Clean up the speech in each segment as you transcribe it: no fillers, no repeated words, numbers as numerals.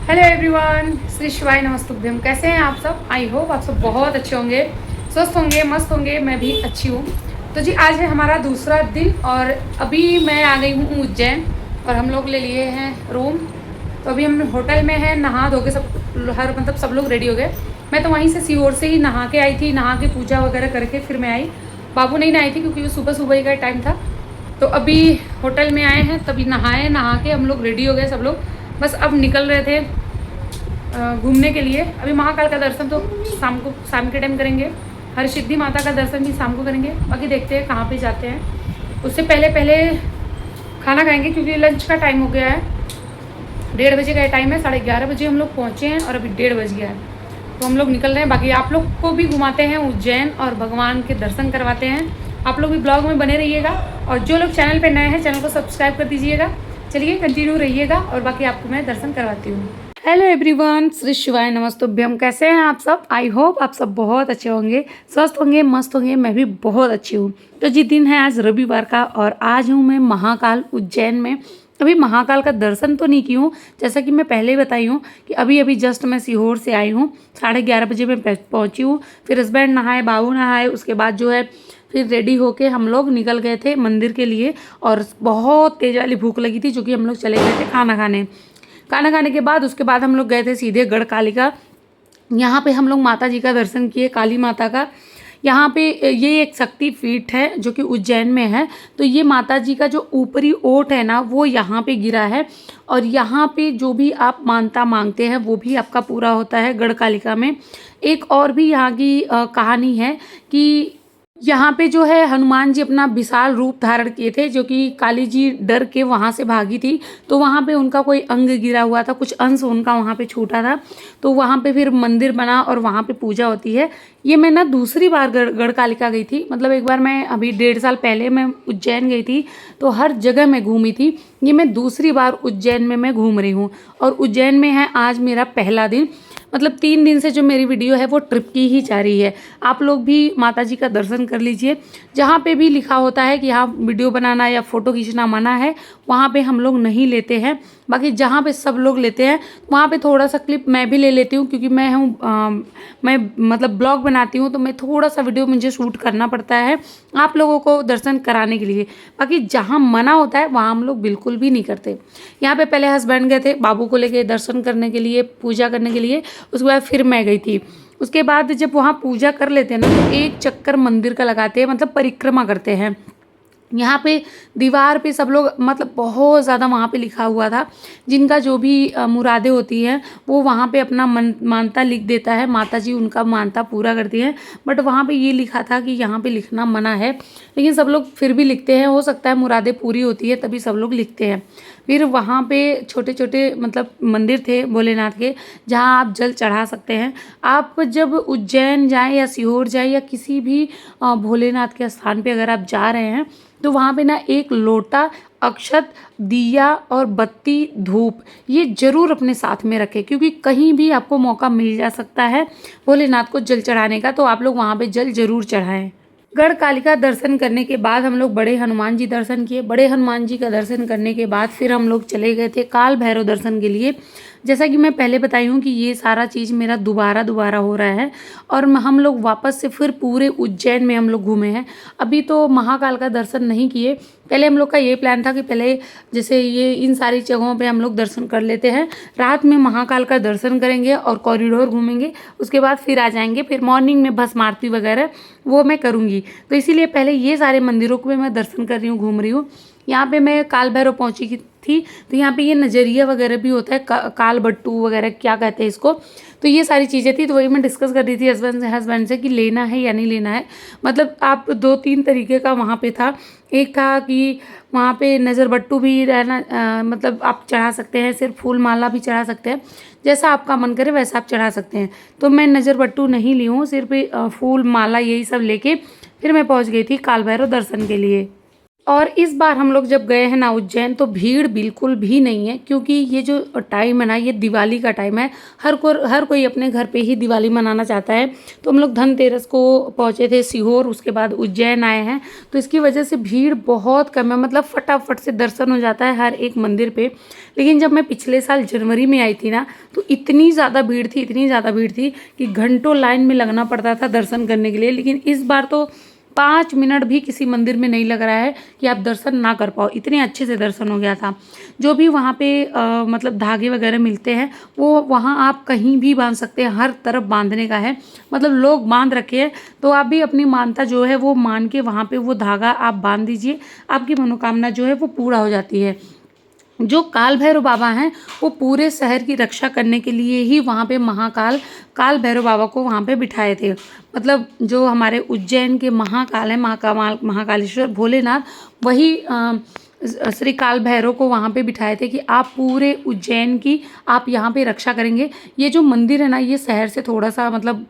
Hello everyone, Shri शिवाय नमस्तुभ्यम। कैसे हैं आप सब? आई होप आप सब बहुत अच्छे होंगे, स्वस्थ होंगे, मस्त होंगे। मैं भी अच्छी हूँ। तो जी आज है हमारा दूसरा दिन और अभी मैं आ गई हूँ उज्जैन और हम लोग ले लिए हैं रूम। तो अभी हम होटल में हैं, नहा धो के सब लोग रेडी हो गए। मैं तो वहीं से सीहोर से ही नहा के आई थी, नहा के पूजा वगैरह करके फिर मैं आई। बाबू नहीं नहाई थी क्योंकि वो सुबह सुबह ही का टाइम था। तो अभी होटल में आए हैं, तभी नहाए, नहा के हम लोग रेडी हो गए सब लोग। बस अब निकल रहे थे घूमने के लिए। अभी महाकाल का दर्शन तो शाम के टाइम करेंगे। हर सिद्धि माता का दर्शन भी शाम को करेंगे। बाकी देखते हैं कहाँ पे जाते हैं। उससे पहले पहले खाना खाएंगे क्योंकि लंच का टाइम हो गया है। 1:30 बजे का टाइम है, 11:30 बजे हम लोग पहुँचे हैं और अभी 1:30 बज गया है। तो हम लोग निकल रहे हैं। बाकी आप लोग को भी घुमाते हैं उज्जैन और भगवान के दर्शन करवाते हैं। आप लोग भी ब्लॉग में बने रहिएगा और जो लोग चैनल पर नए हैं चैनल को सब्सक्राइब कर दीजिएगा। चलिए कंटिन्यू रहिएगा और बाकी आपको मैं दर्शन करवाती हूँ। हेलो एवरीवन, श्री शिवाय नमस्तुभ्यम। कैसे हैं आप सब? आई होप आप सब बहुत अच्छे होंगे, स्वस्थ होंगे, मस्त होंगे। मैं भी बहुत अच्छी हूँ। तो जी दिन है आज रविवार का और आज हूँ मैं महाकाल उज्जैन में। अभी महाकाल का दर्शन तो नहीं की हूँ, जैसा कि मैं पहले ही बताई हूँ कि अभी अभी जस्ट मैं सीहोर से आई हूँ। 11:30 बजे मैं पहुँची हूँ। फिर हस्बैंड नहाए, बाबू नहाए, उसके बाद जो है फिर रेडी होके हम लोग निकल गए थे मंदिर के लिए। और बहुत तेज वाली भूख लगी थी क्योंकि हम लोग चले गए थे खाना खाने। खाना खाने के बाद उसके बाद हम लोग गए थे सीधे गढ़ कालिका। यहाँ पे हम लोग माता जी का दर्शन किए, काली माता का। यहाँ पे ये एक शक्ति पीठ है जो कि उज्जैन में है। तो ये माता जी का जो ऊपरी ओट है ना, वो यहाँ पे गिरा है और यहाँ पे जो भी आप मानता मांगते हैं वो भी आपका पूरा होता है गढ़ कालिका में। एक और भी यहाँ की कहानी है कि यहाँ पे जो है हनुमान जी अपना विशाल रूप धारण किए थे, जो कि काली जी डर के वहाँ से भागी थी। तो वहाँ पे उनका कोई अंग गिरा हुआ था, कुछ अंश उनका वहाँ पे छूटा था। तो वहाँ पे फिर मंदिर बना और वहाँ पे पूजा होती है। ये मैं ना दूसरी बार गढ़ कालिका गई थी। मतलब एक बार मैं अभी 1.5 साल पहले मैं उज्जैन गई थी तो हर जगह मैं घूमी थी। ये मैं दूसरी बार उज्जैन में मैं घूम रही हूँ और उज्जैन में है आज मेरा पहला दिन। मतलब 3 दिन से जो मेरी वीडियो है वो ट्रिप की ही जा रही है। आप लोग भी माता जी का दर्शन कर लीजिए। जहाँ पे भी लिखा होता है कि यहाँ वीडियो बनाना या फ़ोटो खींचना मना है, वहाँ पे हम लोग नहीं लेते हैं। बाकी जहाँ पे सब लोग लेते हैं वहाँ पे थोड़ा सा क्लिप मैं भी ले लेती हूँ क्योंकि मैं मतलब ब्लॉग बनाती हूँ तो मैं थोड़ा सा वीडियो मुझे शूट करना पड़ता है आप लोगों को दर्शन कराने के लिए। बाकी जहाँ मना होता है वहाँ हम लोग बिल्कुल भी नहीं करते। यहाँ पे पहले हस्बैंड गए थे बाबू को लेके दर्शन करने के लिए, पूजा करने के लिए। उसके बाद फिर मैं गई थी। उसके बाद जब वहाँ पूजा कर लेते हैं ना तो एक चक्कर मंदिर का लगाते हैं, मतलब परिक्रमा करते हैं। यहाँ पे दीवार पे सब लोग मतलब बहुत ज़्यादा वहाँ पे लिखा हुआ था, जिनका जो भी मुरादें होती हैं वो वहाँ पे अपना मानता लिख देता है, माता जी उनका मानता पूरा करती हैं। बट वहाँ पे ये लिखा था कि यहाँ पे लिखना मना है, लेकिन सब लोग फिर भी लिखते हैं। हो सकता है मुरादें पूरी होती है तभी सब लोग लिखते हैं। फिर वहाँ पे छोटे छोटे मतलब मंदिर थे भोलेनाथ के, जहाँ आप जल चढ़ा सकते हैं। आप जब उज्जैन जाएँ या सीहोर जाएँ या किसी भी भोलेनाथ के स्थान पे अगर आप जा रहे हैं तो वहाँ पे ना एक लोटा, अक्षत, दिया और बत्ती, धूप ये जरूर अपने साथ में रखें क्योंकि कहीं भी आपको मौका मिल जा सकता है भोलेनाथ को जल चढ़ाने का। तो आप लोग वहाँ पे जल जरूर चढ़ाएं। गढ़ कालिका दर्शन करने के बाद हम लोग बड़े हनुमान जी दर्शन किए। बड़े हनुमान जी का दर्शन करने के बाद फिर हम लोग चले गए थे काल भैरव दर्शन के लिए। जैसा कि मैं पहले बताई हूँ कि ये सारा चीज़ मेरा दोबारा दोबारा हो रहा है और हम लोग वापस से फिर पूरे उज्जैन में हम लोग घूमे हैं। अभी तो महाकाल का दर्शन नहीं किए। पहले हम लोग का ये प्लान था कि पहले जैसे ये इन सारी जगहों पे हम लोग दर्शन कर लेते हैं, रात में महाकाल का दर्शन करेंगे और कॉरिडोर घूमेंगे, उसके बाद फिर आ जाएंगे। फिर मॉर्निंग में भस्म आरती वगैरह वो मैं करूँगी। तो इसीलिए पहले ये सारे मंदिरों को भी मैं दर्शन कर रही हूँ, घूम रही हूँ। यहाँ पे मैं काल भैरव पहुँची थी तो यहाँ पे ये नज़रिया वगैरह भी होता है, काल बट्टू वगैरह क्या कहते हैं इसको। तो ये सारी चीज़ें थी तो वही मैं डिस्कस कर रही थी हस्बैंड से कि लेना है या नहीं लेना है। मतलब आप 2-3 तरीके का वहाँ पे था। एक था कि वहाँ पे नज़र बट्टू भी रहना, मतलब आप चढ़ा सकते हैं, सिर्फ फूल माला भी चढ़ा सकते हैं, जैसा आपका मन करे वैसा आप चढ़ा सकते हैं। तो मैं नज़र बट्टू नहीं ली हूँ, सिर्फ फूल माला यही सब लेके फिर मैं पहुँच गई थी काल भैरव दर्शन के लिए। और इस बार हम लोग जब गए हैं ना उज्जैन, तो भीड़ बिल्कुल भी नहीं है, क्योंकि ये जो टाइम है ना, ये दिवाली का टाइम है। हर कोई अपने घर पे ही दिवाली मनाना चाहता है। तो हम लोग धनतेरस को पहुँचे थे सीहोर, उसके बाद उज्जैन आए हैं, तो इसकी वजह से भीड़ बहुत कम है। मतलब फटाफट से दर्शन हो जाता है हर एक मंदिर पे। लेकिन जब मैं पिछले साल जनवरी में आई थी ना, तो इतनी ज़्यादा भीड़ थी, इतनी ज़्यादा भीड़ थी कि घंटों लाइन में लगना पड़ता था दर्शन करने के लिए। लेकिन इस बार तो 5 मिनट भी किसी मंदिर में नहीं लग रहा है कि आप दर्शन ना कर पाओ, इतने अच्छे से दर्शन हो गया था। जो भी वहाँ पे मतलब धागे वगैरह मिलते हैं, वो वहाँ आप कहीं भी बांध सकते हैं, हर तरफ बांधने का है। मतलब लोग बांध रखे हैं, तो आप भी अपनी मानता जो है वो मान के वहाँ पे वो धागा आप बांध दीजिए, आपकी मनोकामना जो है वो पूरा हो जाती है। जो काल भैरव बाबा हैं, वो पूरे शहर की रक्षा करने के लिए ही वहाँ पे काल भैरव बाबा को वहाँ पे बिठाए थे। मतलब जो हमारे उज्जैन के महाकाल हैं, महाकालेश्वर भोलेनाथ, वही श्री काल भैरव को वहाँ पे बिठाए थे कि आप पूरे उज्जैन की आप यहाँ पे रक्षा करेंगे। ये जो मंदिर है ना, ये शहर से थोड़ा सा मतलब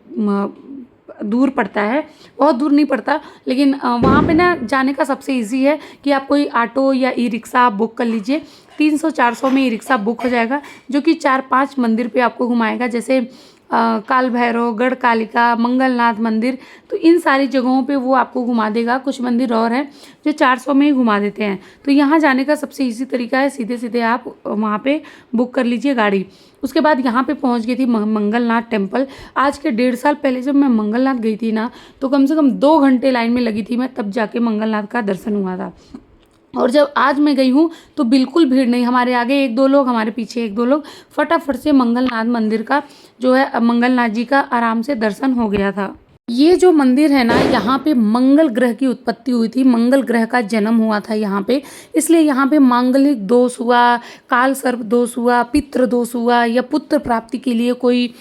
दूर पड़ता है, बहुत दूर नहीं पड़ता। लेकिन वहाँ पे ना जाने का सबसे इजी है कि आप कोई ऑटो या ई रिक्शा आप बुक कर लीजिए। 300-400 में ई रिक्शा बुक हो जाएगा, जो कि 4-5 मंदिर पे आपको घुमाएगा, जैसे काल भैरव, गढ़ कालिका, मंगलनाथ मंदिर। तो इन सारी जगहों पे वो आपको घुमा देगा। कुछ मंदिर और हैं जो 400 में ही घुमा देते हैं। तो यहाँ जाने का सबसे इजी तरीका है, सीधे सीधे आप वहाँ पे बुक कर लीजिए गाड़ी। उसके बाद यहाँ पे पहुँच गई थी मंगलनाथ टेम्पल। आज के 1.5 साल पहले जब मैं मंगलनाथ गई थी ना, तो कम से कम 2 घंटे लाइन में लगी थी मैं, तब जाके मंगलनाथ का दर्शन हुआ था। और जब आज मैं गई हूँ तो बिल्कुल भीड़ नहीं, हमारे आगे 1-2 लोग, हमारे पीछे 1-2 लोग, फटाफट से मंगलनाथ मंदिर का जो है मंगलनाथ जी का आराम से दर्शन हो गया था। ये जो मंदिर है ना, यहाँ पे मंगल ग्रह की उत्पत्ति हुई थी, मंगल ग्रह का जन्म हुआ था यहाँ पे। इसलिए यहाँ पे मांगलिक दोष हुआ, काल सर्प दोष हुआ, पितृ दोष हुआ, या पुत्र प्राप्ति के लिए कोई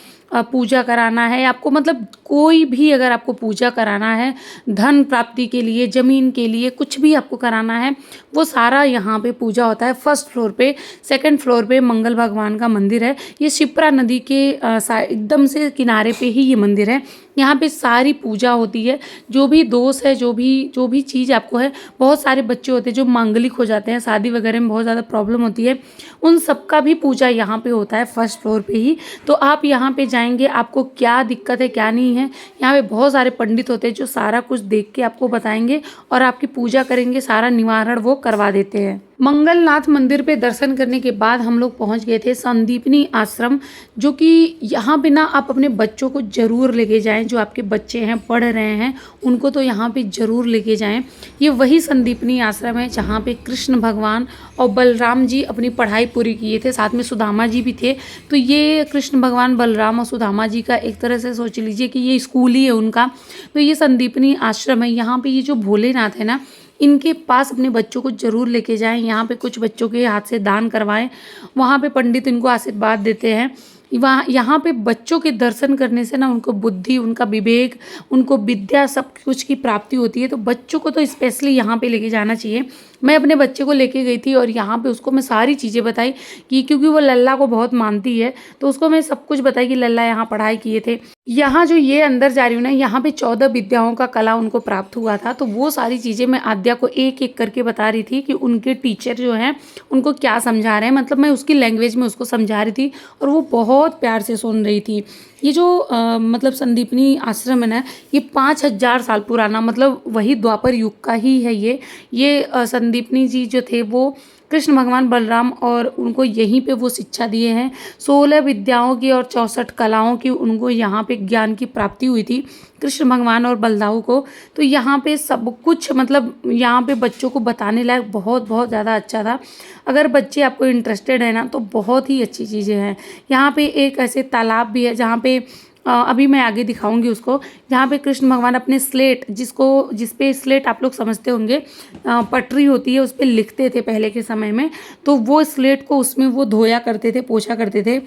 पूजा कराना है आपको, मतलब कोई भी अगर आपको पूजा कराना है, धन प्राप्ति के लिए, ज़मीन के लिए, कुछ भी आपको कराना है, वो सारा यहाँ पे पूजा होता है। फर्स्ट फ्लोर पे, सेकंड फ्लोर पे मंगल भगवान का मंदिर है। ये शिप्रा नदी के एकदम से किनारे पे ही ये मंदिर है। यहाँ पे सारी पूजा होती है। जो भी दोष है, जो भी चीज़ आपको है, बहुत सारे बच्चे होते हैं जो मांगलिक हो जाते हैं, शादी वगैरह में बहुत ज़्यादा प्रॉब्लम होती है, उन सबका भी पूजा यहाँ पे होता है फर्स्ट फ्लोर पे ही। तो आप यहाँ पे जाएंगे, आपको क्या दिक्कत है क्या नहीं है, यहाँ पे बहुत सारे पंडित होते हैं जो सारा कुछ देख के आपको बताएंगे और आपकी पूजा करेंगे, सारा निवारण वो करवा देते हैं। मंगलनाथ मंदिर पे दर्शन करने के बाद हम लोग पहुंच गए थे संदीपनी आश्रम, जो कि यहाँ पे ना आप अपने बच्चों को ज़रूर लेके जाएं। जो आपके बच्चे हैं, पढ़ रहे हैं, उनको तो यहाँ पे ज़रूर लेके जाएं। ये वही संदीपनी आश्रम है जहाँ पे कृष्ण भगवान और बलराम जी अपनी पढ़ाई पूरी किए थे, साथ में सुदामा जी भी थे। तो ये कृष्ण भगवान, बलराम और सुदामा जी का एक तरह से सोच लीजिए कि ये स्कूल ही है उनका। तो ये संदीपनी आश्रम है। यहाँ पे ये जो भोलेनाथ है ना, इनके पास अपने बच्चों को ज़रूर लेके जाएं। यहाँ पे कुछ बच्चों के हाथ से दान करवाएं, वहाँ पे पंडित इनको आशीर्वाद देते हैं। यहाँ पे बच्चों के दर्शन करने से ना उनको बुद्धि, उनका विवेक, उनको विद्या, सब कुछ की प्राप्ति होती है। तो बच्चों को तो स्पेशली यहाँ पे लेके जाना चाहिए। मैं अपने बच्चे को लेके गई थी और यहाँ पे उसको मैं सारी चीज़ें बताई कि क्योंकि वो लल्ला को बहुत मानती है, तो उसको मैं सब कुछ बताई कि लल्ला यहाँ पढ़ाई किए थे। यहाँ जो ये अंदर जा रही हूँ ना, यहाँ पे 14 विद्याओं का कला उनको प्राप्त हुआ था। तो वो सारी चीज़ें मैं आद्या को एक एक करके बता रही थी कि उनके टीचर जो हैं उनको क्या समझा रहे हैं। मतलब मैं उसकी लैंग्वेज में उसको समझा रही थी और वो बहुत प्यार से सुन रही थी। ये जो मतलब संदीपनी आश्रम है ना, ये 5000 साल पुराना, मतलब वही द्वापर युग का ही है ये संदीपनी जी जो थे वो कृष्ण भगवान, बलराम और उनको यहीं पे वो शिक्षा दिए हैं। 16 विद्याओं की और 64 कलाओं की उनको यहाँ पे ज्ञान की प्राप्ति हुई थी, कृष्ण भगवान और बलदाऊ को। तो यहाँ पे सब कुछ, मतलब यहाँ पे बच्चों को बताने लायक बहुत बहुत ज़्यादा अच्छा था। अगर बच्चे आपको इंटरेस्टेड है ना, तो बहुत ही अच्छी चीज़ें हैं। यहाँ पे एक ऐसे तालाब भी है जहाँ पे अभी मैं आगे दिखाऊंगी उसको, जहाँ पे कृष्ण भगवान अपने स्लेट, जिस पे स्लेट आप लोग समझते होंगे, पटरी होती है, उस पर लिखते थे पहले के समय में। तो वो स्लेट को उसमें वो धोया करते थे, पोछा करते थे।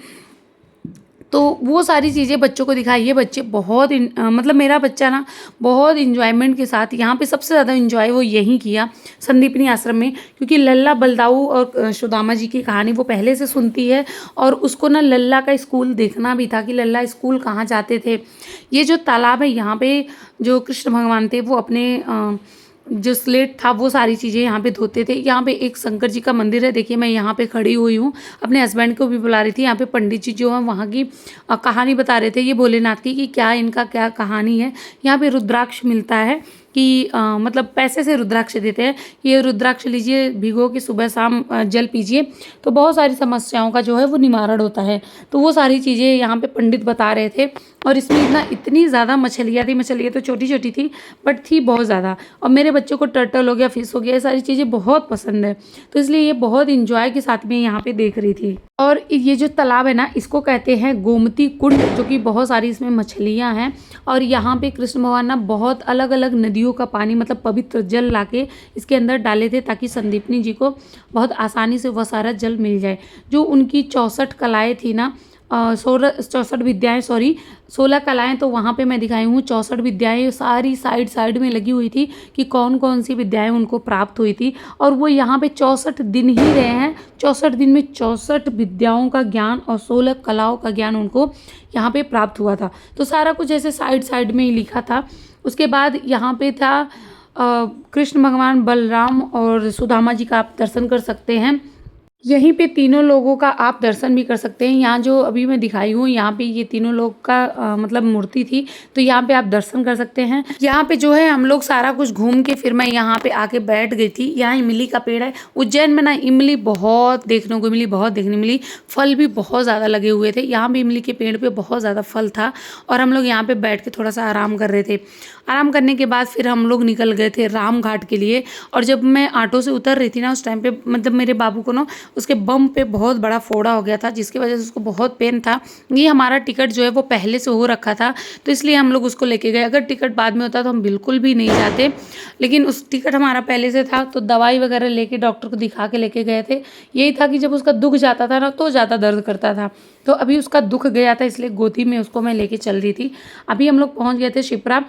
तो वो सारी चीज़ें बच्चों को दिखाई। ये बच्चे बहुत मतलब मेरा बच्चा ना बहुत इंजॉयमेंट के साथ, यहाँ पे सबसे ज़्यादा इंजॉय वो यहीं किया संदीपनी आश्रम में, क्योंकि लल्ला, बलदाऊ और सुदामा जी की कहानी वो पहले से सुनती है और उसको ना लल्ला का स्कूल देखना भी था कि लल्ला स्कूल कहाँ जाते थे। ये जो तालाब है, यहाँ पे जो कृष्ण भगवान थे वो अपने जो स्लेट था वो सारी चीज़ें यहाँ पे धोते थे। यहाँ पे एक शंकर जी का मंदिर है, देखिए मैं यहाँ पे खड़ी हुई हूँ, अपने हस्बैंड को भी बुला रही थी। यहाँ पे पंडित जी जो हैं वहाँ की कहानी बता रहे थे ये भोलेनाथ की, कि क्या इनका क्या कहानी है। यहाँ पे रुद्राक्ष मिलता है कि मतलब पैसे से रुद्राक्ष देते हैं। ये रुद्राक्ष लीजिए, भिगो के सुबह शाम जल पीजिए तो बहुत सारी समस्याओं का जो है वो निवारण होता है। तो वो सारी चीज़ें यहाँ पे पंडित बता रहे थे। और इसमें इतनी ज़्यादा मछलियाँ थी, मछलियाँ तो छोटी छोटी थी बट थी बहुत ज़्यादा। और मेरे बच्चों को टर्टल हो गया, फिश हो गया, ये सारी चीज़ें बहुत पसंद है, तो इसलिए ये बहुत इंजॉय के साथ में यहाँ पे देख रही थी। और ये जो तालाब है ना, इसको कहते हैं गोमती कुंड, जो कि बहुत सारी इसमें मछलियाँ हैं। और यहाँ पे कृष्ण भगवान ना बहुत अलग अलग नदियों का पानी, मतलब पवित्र जल लाके इसके अंदर डाले थे, ताकि संदीपनी जी को बहुत आसानी से वह सारा जल मिल जाए। जो उनकी 64 कलाएँ थी ना, 64 विद्याएं, सॉरी 16 कलाएं, तो वहाँ पे मैं दिखाई हूँ 64 विद्याएं सारी साइड साइड में लगी हुई थी कि कौन कौन सी विद्याएं उनको प्राप्त हुई थी। और वो यहाँ पे 64 दिन ही रहे हैं। 64 दिन में 64 विद्याओं का ज्ञान और 16 कलाओं का ज्ञान उनको यहाँ पे प्राप्त हुआ था। तो सारा कुछ ऐसे साइड साइड में ही लिखा था। उसके बाद यहाँ पे था कृष्ण भगवान, बलराम और सुदामा जी का आप दर्शन कर सकते हैं। यहीं पे तीनों लोगों का आप दर्शन भी कर सकते हैं। यहाँ जो अभी मैं दिखाई हूँ, यहाँ पे ये तीनों लोग का मतलब मूर्ति थी, तो यहाँ पे आप दर्शन कर सकते हैं। यहाँ पे जो है हम लोग सारा कुछ घूम के फिर मैं यहाँ पे आके बैठ गई थी। यहाँ इमली का पेड़ है। उज्जैन में ना इमली बहुत देखने को मिली, बहुत देखने मिली। फल भी बहुत ज़्यादा लगे हुए थे। यहाँ भी इमली के पेड़ पे बहुत ज़्यादा फल था। और हम लोग यहाँ पे बैठ के थोड़ा सा आराम कर रहे थे। आराम करने के बाद फिर हम लोग निकल गए थे राम घाट के लिए। और जब मैं ऑटो से उतर रही थी ना, उस टाइम पे मतलब मेरे बाबू को ना उसके बम पे बहुत बड़ा फोड़ा हो गया था, जिसकी वजह से उसको बहुत पेन था। ये हमारा टिकट जो है वो पहले से हो रखा था, तो इसलिए हम लोग उसको लेके गए। अगर टिकट बाद में होता तो हम बिल्कुल भी नहीं जाते, लेकिन उस टिकट हमारा पहले से था, तो दवाई वगैरह लेके डॉक्टर को दिखा के लेके गए थे। यही था कि जब उसका दुख जाता था ना तो ज़्यादा दर्द करता था, तो अभी उसका दुख गया था, इसलिए गोदी में उसको मैं लेके चल रही थी। अभी हम लोग पहुँच गए थे शिप्रा।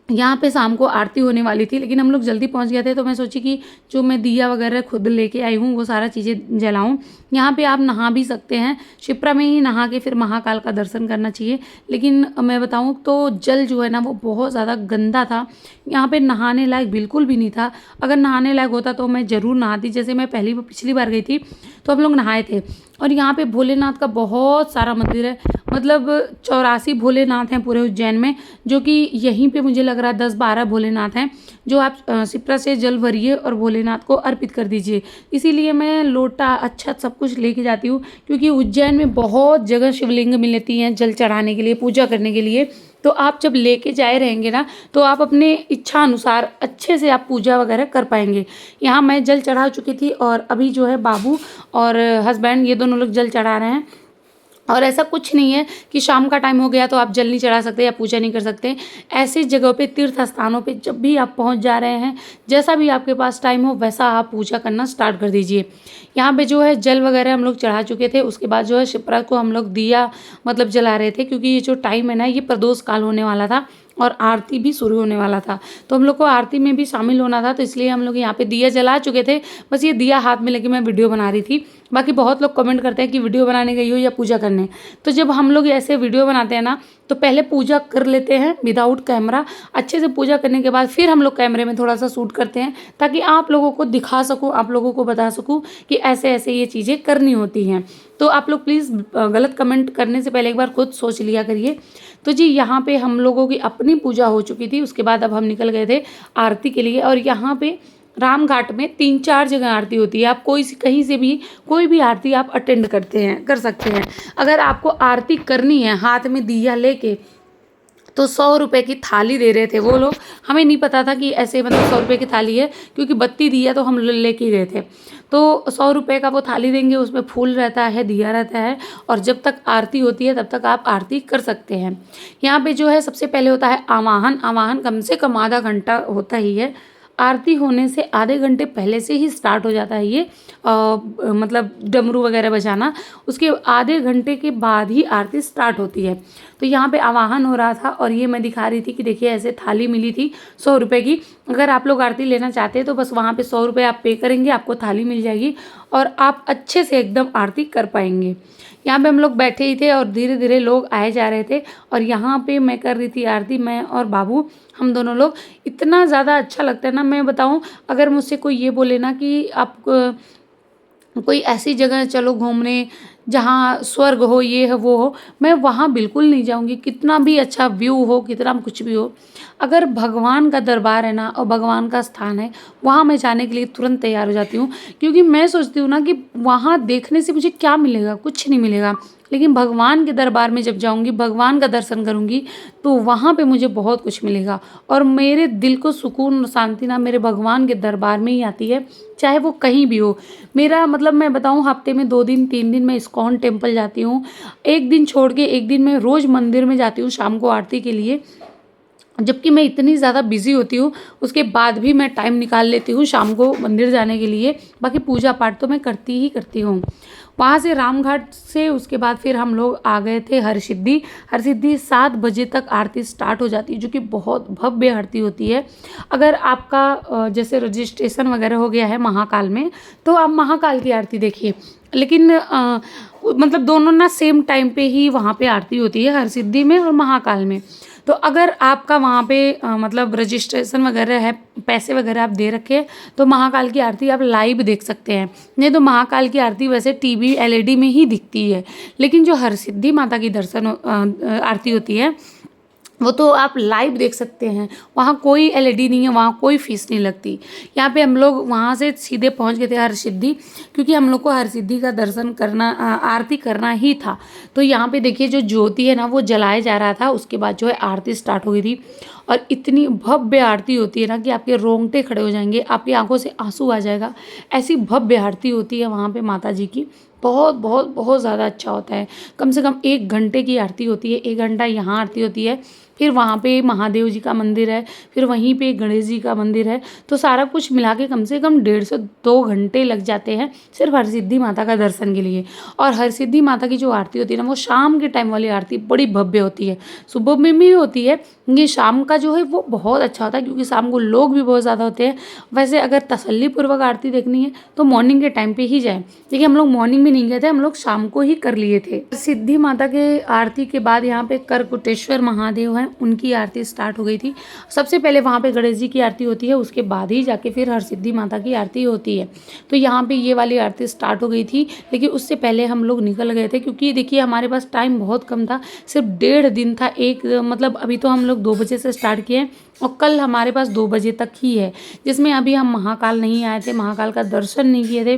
यहाँ पे शाम को आरती होने वाली थी, लेकिन हम लोग जल्दी पहुँच गए थे, तो मैं सोची कि जो मैं दिया वगैरह खुद लेके आई हूँ वो सारा चीज़ें जलाऊँ। यहाँ पे आप नहा भी सकते हैं, शिप्रा में ही नहा के फिर महाकाल का दर्शन करना चाहिए। लेकिन मैं बताऊँ तो जल जो है ना वो बहुत ज़्यादा गंदा था। यहाँ पे नहाने लायक बिल्कुल भी नहीं था। अगर नहाने लायक होता तो मैं ज़रूर नहाती। जैसे मैं पिछली बार गई थी तो हम लोग नहाए थे। और यहाँ पे भोलेनाथ का बहुत सारा मंदिर है, मतलब 84 भोलेनाथ हैं पूरे उज्जैन में, जो कि यहीं पे मुझे लग रहा है 10-12 भोलेनाथ हैं, जो आप शिप्रा से जल भरिए और भोलेनाथ को अर्पित कर दीजिए। इसीलिए मैं लोटा अच्छा सब कुछ लेके जाती हूँ, क्योंकि उज्जैन में बहुत जगह शिवलिंग मिलती हैं जल चढ़ाने के लिए, पूजा करने के लिए। तो आप जब लेके जाए रहेंगे ना, तो आप अपने इच्छा अनुसार अच्छे से आप पूजा वगैरह कर पाएंगे। यहाँ मैं जल चढ़ा चुकी थी, और अभी जो है बाबू और हस्बैंड ये दोनों लोग जल चढ़ा रहे हैं। और ऐसा कुछ नहीं है कि शाम का टाइम हो गया तो आप जल नहीं चढ़ा सकते या पूजा नहीं कर सकते। ऐसी जगहों पे, तीर्थ स्थानों पे जब भी आप पहुंच जा रहे हैं, जैसा भी आपके पास टाइम हो वैसा आप पूजा करना स्टार्ट कर दीजिए। यहाँ पे जो है जल वगैरह हम लोग चढ़ा चुके थे। उसके बाद जो है शिप्रा को हम लोग दिया मतलब जला रहे थे, क्योंकि ये जो टाइम है ना ये प्रदोष काल होने वाला था और आरती भी शुरू होने वाला था, तो हम लोग को आरती में भी शामिल होना था। तो इसलिए हम लोग यहाँ पे दिया जला चुके थे। बस ये दिया हाथ में लेके मैं वीडियो बना रही थी। बाकी बहुत लोग कमेंट करते हैं कि वीडियो बनाने गई हो या पूजा करने। तो जब हम लोग ऐसे वीडियो बनाते हैं ना, तो पहले पूजा कर लेते हैं विदाउट कैमरा। अच्छे से पूजा करने के बाद फिर हम लोग कैमरे में थोड़ा सा शूट करते हैं, ताकि आप लोगों को दिखा सकूँ, आप लोगों को बता सकूँ कि ऐसे ऐसे ये चीज़ें करनी होती हैं। तो आप लोग प्लीज़ गलत कमेंट करने से पहले एक बार खुद सोच लिया करिए। तो जी यहाँ पे हम लोगों की अपनी पूजा हो चुकी थी। उसके बाद अब हम निकल गए थे आरती के लिए। और यहाँ पे राम घाट में 3-4 जगह आरती होती है। आप कहीं से भी कोई भी आरती आप अटेंड कर सकते हैं। अगर आपको आरती करनी है हाथ में दिया लेके, तो 100 रुपये की थाली दे रहे थे वो लोग। हमें नहीं पता था कि ऐसे मतलब 100 रुपये की थाली है, क्योंकि बत्ती दिया तो हम लेके गए थे। तो 100 रुपये का वो थाली देंगे, उसमें फूल रहता है, दिया रहता है, और जब तक आरती होती है तब तक आप आरती कर सकते हैं। यहाँ पे जो है सबसे पहले होता है आवाहन। आवाहन कम से कम आधा घंटा होता ही है। आरती होने से आधे घंटे पहले से ही स्टार्ट हो जाता है ये मतलब डमरू वगैरह बजाना। उसके आधे घंटे के बाद ही आरती स्टार्ट होती है। तो यहाँ पे आवाहन हो रहा था, और ये मैं दिखा रही थी कि देखिए ऐसे थाली मिली थी 100 रुपये की। अगर आप लोग आरती लेना चाहते हैं तो बस वहाँ पे 100 रुपये आप पे करेंगे, आपको थाली मिल जाएगी और आप अच्छे से एकदम आरती कर पाएंगे। यहाँ पे हम लोग बैठे ही थे और धीरे धीरे लोग आए जा रहे थे और यहाँ पे मैं कर रही थी आरती, मैं और बाबू हम दोनों लोग। इतना ज़्यादा अच्छा लगता है ना, मैं बताऊँ, अगर मुझसे कोई ये बोले ना कि आप कोई ऐसी जगह चलो घूमने जहाँ स्वर्ग हो, ये है वो हो, मैं वहाँ बिल्कुल नहीं जाऊँगी। कितना भी अच्छा व्यू हो, कितना कुछ भी हो, अगर भगवान का दरबार है ना और भगवान का स्थान है, वहाँ मैं जाने के लिए तुरंत तैयार हो जाती हूँ। क्योंकि मैं सोचती हूँ ना कि वहाँ देखने से मुझे क्या मिलेगा, कुछ नहीं मिलेगा, लेकिन भगवान के दरबार में जब जाऊँगी, भगवान का दर्शन करूँगी, तो वहाँ पे मुझे बहुत कुछ मिलेगा। और मेरे दिल को सुकून और शांति ना मेरे भगवान के दरबार में ही आती है, चाहे वो कहीं भी हो। मेरा मतलब मैं बताऊँ, हफ्ते में 2 दिन 3 दिन मैं इस्कॉन टेम्पल जाती हूँ, एक दिन छोड़ के एक दिन मैं रोज़ मंदिर में जाती हूँ शाम को आरती के लिए। जबकि मैं इतनी ज़्यादा बिज़ी होती हूँ, उसके बाद भी मैं टाइम निकाल लेती हूँ शाम को मंदिर जाने के लिए। बाकी पूजा पाठ तो मैं करती ही करती हूँ। वहाँ से रामघाट से उसके बाद फिर हम लोग आ गए थे हरसिद्धि। हरसिद्धि 7 बजे तक आरती स्टार्ट हो जाती है, जो कि बहुत भव्य आरती होती है। अगर आपका जैसे रजिस्ट्रेशन वगैरह हो गया है महाकाल में, तो आप महाकाल की आरती देखिए। लेकिन मतलब दोनों ना सेम टाइम पे ही वहाँ पे आरती होती है, हरसिद्धि में और महाकाल में। तो अगर आपका वहाँ पे मतलब रजिस्ट्रेशन वगैरह है, पैसे वगैरह आप दे रखे हैं, तो महाकाल की आरती आप लाइव देख सकते हैं। नहीं तो महाकाल की आरती वैसे टीवी एलईडी में ही दिखती है, लेकिन जो हरसिद्धि माता की दर्शन आरती होती है, वो तो आप लाइव देख सकते हैं। वहाँ कोई एलईडी नहीं है, वहाँ कोई फीस नहीं लगती। यहाँ पे हम लोग वहाँ से सीधे पहुँच गए थे हरसिद्धि, क्योंकि हम लोग को हरसिद्धि का दर्शन करना, आरती करना ही था। तो यहाँ पे देखिए जो ज्योति है ना वो जलाया जा रहा था, उसके बाद जो है आरती स्टार्ट हो गई थी। और इतनी भव्य आरती होती है ना कि आपके रोंगटे खड़े हो जाएंगे, आपकी आंखों से आंसू आ जाएगा। ऐसी भव्य आरती होती है वहाँ पे माता जी की। बहुत बहुत बहुत ज़्यादा अच्छा होता है। कम से कम 1 घंटे की आरती होती है, 1 घंटा यहाँ आरती होती है, फिर वहाँ पे महादेव जी का मंदिर है, फिर वहीं पे गणेश जी का मंदिर है। तो सारा कुछ मिला के कम से कम 1.5 से 2 घंटे लग जाते हैं सिर्फ हरसिद्धि माता का दर्शन के लिए। और हरसिद्धि माता की जो आरती होती है ना, वो शाम के टाइम वाली आरती बड़ी भव्य होती है। सुबह में भी होती है, ये शाम का जो है वो बहुत अच्छा होता है, क्योंकि शाम को लोग भी बहुत ज़्यादा होते हैं। वैसे अगर तसल्लीपूर्वक आरती देखनी है तो मॉर्निंग के टाइम पे ही जाएं। देखिए हम लोग मॉर्निंग में नहीं गए थे, हम लोग शाम को ही कर लिए थे। सिद्धि माता के आरती के बाद यहाँ पे करकुटेश्वर महादेव हैं, उनकी आरती स्टार्ट हो गई थी। सबसे पहले वहाँ पे गणेश जी की आरती होती है, उसके बाद ही जाके फिर हरसिद्धि माता की आरती होती है। तो यहाँ पे ये वाली आरती स्टार्ट हो गई थी, लेकिन उससे पहले हम लोग निकल गए थे, क्योंकि देखिए हमारे पास टाइम बहुत कम था, सिर्फ 1.5 दिन था। मतलब अभी तो हम लोग 2 बजे से स्टार्ट किए और कल हमारे पास 2 बजे तक ही है, जिसमें अभी हम महाकाल नहीं आए थे, महाकाल का दर्शन नहीं किए थे।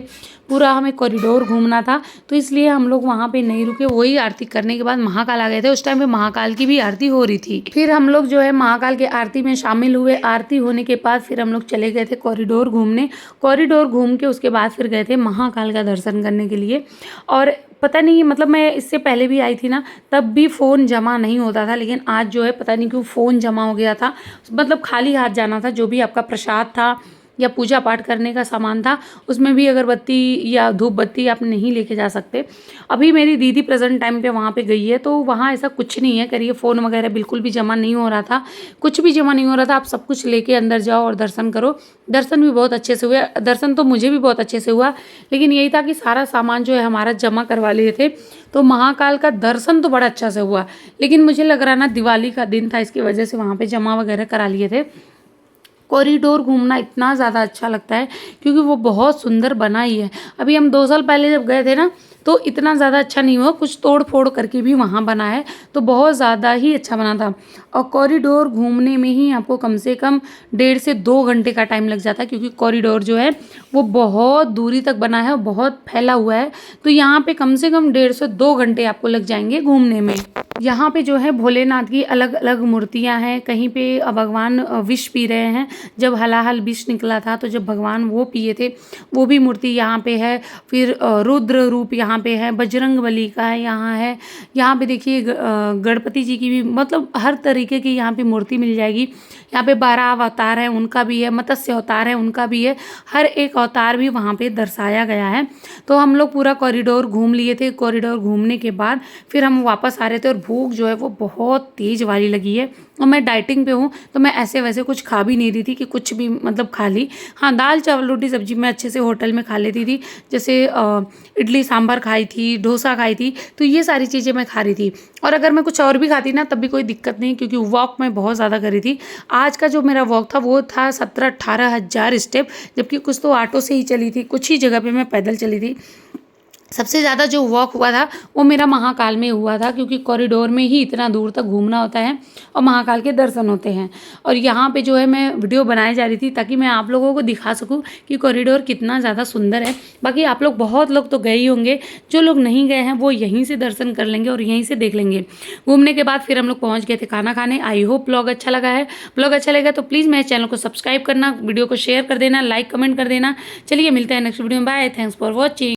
पूरा हमें कॉरिडोर घूमना था, तो इसलिए हम लोग वहाँ पे नहीं रुके, वही आरती करने के बाद महाकाल आ गए थे। उस टाइम पे महाकाल की भी आरती हो रही थी। फिर हम लोग जो है महाकाल के आरती में शामिल हुए। आरती होने के बाद फिर हम लोग चले गए थे कॉरिडोर घूमने। कॉरिडोर घूम के उसके बाद फिर गए थे महाकाल का दर्शन करने के लिए। और पता नहीं, मतलब मैं इससे पहले भी आई थी ना, तब भी फ़ोन जमा नहीं होता था, लेकिन आज जो है पता नहीं क्यों फ़ोन जमा हो गया था। मतलब खाली हाथ जाना था, जो भी आपका प्रसाद था या पूजा पाठ करने का सामान था, उसमें भी अगरबत्ती या धूप बत्ती आप नहीं लेके जा सकते। अभी मेरी दीदी प्रेजेंट टाइम पे वहाँ पे गई है, तो वहाँ ऐसा कुछ नहीं है। करिए फ़ोन वगैरह बिल्कुल भी जमा नहीं हो रहा था, कुछ भी जमा नहीं हो रहा था। आप सब कुछ लेके अंदर जाओ और दर्शन करो। दर्शन भी बहुत अच्छे से हुए, दर्शन तो मुझे भी बहुत अच्छे से हुआ, लेकिन यही था कि सारा सामान जो है हमारा जमा करवा लिए थे। तो महाकाल का दर्शन तो बड़ा अच्छा से हुआ, लेकिन मुझे लग रहा ना दिवाली का दिन था, इसकी वजह से वहाँ पे जमा वगैरह करा लिए थे। कॉरिडोर घूमना इतना ज़्यादा अच्छा लगता है, क्योंकि वो बहुत सुंदर बना ही है। अभी हम 2 साल पहले जब गए थे ना, तो इतना ज़्यादा अच्छा नहीं हुआ, कुछ तोड़ फोड़ करके भी वहाँ बना है, तो बहुत ज़्यादा ही अच्छा बना था। और कॉरिडोर घूमने में ही आपको कम से कम 1.5 से 2 घंटे का टाइम लग जाता है, क्योंकि कॉरिडोर जो है वो बहुत दूरी तक बना है और बहुत फैला हुआ है। तो यहाँ पे कम से कम 1.5 से 2 घंटे आपको लग जाएंगे घूमने में। यहाँ पे जो है भोलेनाथ की अलग अलग मूर्तियाँ हैं। कहीं पे भगवान विष पी रहे हैं, जब हलाहल विष निकला था तो जब भगवान वो पिए थे, वो भी मूर्ति यहाँ पे है। फिर रुद्र रूप यहाँ पे है, बजरंगबली का है यहाँ है। यहाँ पे देखिए गणपति जी की भी, मतलब हर तरीके की यहाँ पे मूर्ति मिल जाएगी। यहाँ पे 12 अवतार हैं, उनका भी है, मत्स्य अवतार है, उनका भी है। हर एक अवतार भी वहाँ पे दर्शाया गया है। तो हम लोग पूरा कॉरिडोर घूम लिए थे। कॉरिडोर घूमने के बाद फिर हम वापस आ रहे थे और भूख जो है वो बहुत तेज़ वाली लगी है और मैं डाइटिंग पे हूँ, तो मैं ऐसे वैसे कुछ खा भी नहीं रही थी कि कुछ भी मतलब खा ली। हाँ, दाल चावल रोटी सब्जी मैं अच्छे से होटल में खा लेती थी, जैसे इडली सांभर खाई थी, डोसा खाई थी, तो ये सारी चीज़ें मैं खा रही थी। और अगर मैं कुछ और भी खाती ना तब भी कोई दिक्कत नहीं, क्योंकि वॉक मैं बहुत ज़्यादा करी थी। आज का जो मेरा वॉक था वो था 17-18 हज़ार स्टेप, जबकि कुछ तो ऑटो से ही चली थी, कुछ ही जगह पे मैं पैदल चली थी। सबसे ज़्यादा जो वॉक हुआ था वो मेरा महाकाल में हुआ था, क्योंकि कॉरिडोर में ही इतना दूर तक घूमना होता है और महाकाल के दर्शन होते हैं। और यहाँ पे जो है मैं वीडियो बनाई जा रही थी ताकि मैं आप लोगों को दिखा सकूँ कि कॉरिडोर कितना ज़्यादा सुंदर है। बाकी आप लोग बहुत लोग तो गए ही होंगे, जो लोग नहीं गए हैं वो यहीं से दर्शन कर लेंगे और यहीं से देख लेंगे। घूमने के बाद फिर हम लोग पहुँच गए थे खाना खाने। आई होप ब्लॉग अच्छा लगा है। ब्लॉग अच्छा लगा तो प्लीज़ मेरे चैनल को सब्सक्राइब करना, वीडियो को शेयर कर देना, लाइक कमेंट कर देना। चलिए मिलते हैं नेक्स्ट वीडियो में। Bye, thanks for watching.